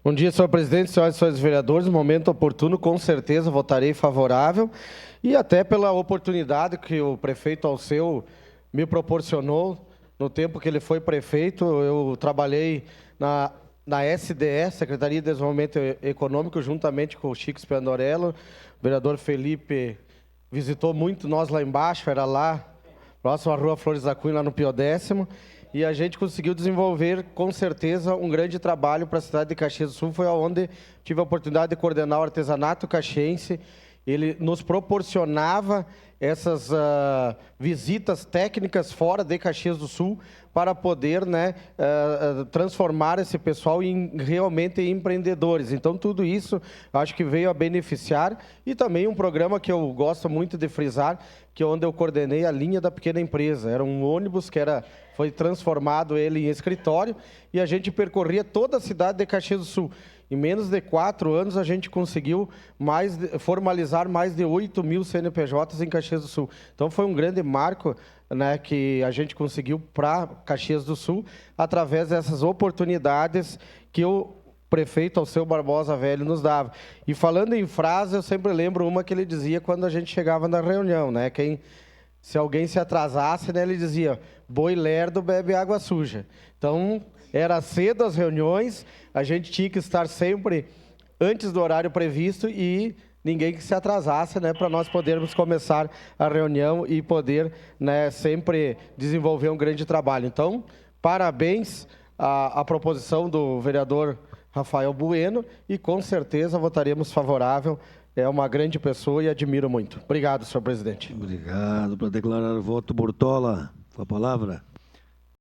Bom dia, senhor presidente, senhoras e senhores vereadores. No momento oportuno, com certeza, votarei favorável. E até pela oportunidade que o prefeito Alceu me proporcionou no tempo que ele foi prefeito. Eu trabalhei na SDE, Secretaria de Desenvolvimento Econômico, juntamente com o Chico Spandorello. O vereador Felipe visitou muito nós lá embaixo, era lá, próximo à Rua Flores da Cunha, lá no Pio Décimo. E a gente conseguiu desenvolver, com certeza, um grande trabalho para a cidade de Caxias do Sul. Foi onde tive a oportunidade de coordenar o artesanato caxiense. Ele nos proporcionava essas visitas técnicas fora de Caxias do Sul para poder, né, transformar esse pessoal realmente em empreendedores. Então, tudo isso acho que veio a beneficiar. E também um programa que eu gosto muito de frisar, que é onde eu coordenei a linha da pequena empresa. Era um ônibus que foi transformado ele em escritório e a gente percorria toda a cidade de Caxias do Sul. Em menos de 4 anos, a gente conseguiu formalizar mais de 8 mil CNPJs em Caxias do Sul. Então, foi um grande marco, né, que a gente conseguiu para Caxias do Sul, através dessas oportunidades que o prefeito Alceu Barbosa Velho nos dava. E falando em frase, eu sempre lembro uma que ele dizia quando a gente chegava na reunião, né? Se alguém se atrasasse, né, ele dizia: boi lerdo bebe água suja. Então, era cedo as reuniões, a gente tinha que estar sempre antes do horário previsto e ninguém que se atrasasse, né, para nós podermos começar a reunião e poder, né, sempre desenvolver um grande trabalho. Então, parabéns à proposição do vereador Rafael Bueno e com certeza votaremos favorável. É uma grande pessoa e admiro muito. Obrigado, senhor presidente. Obrigado. Para declarar o voto, Bortola, com a palavra.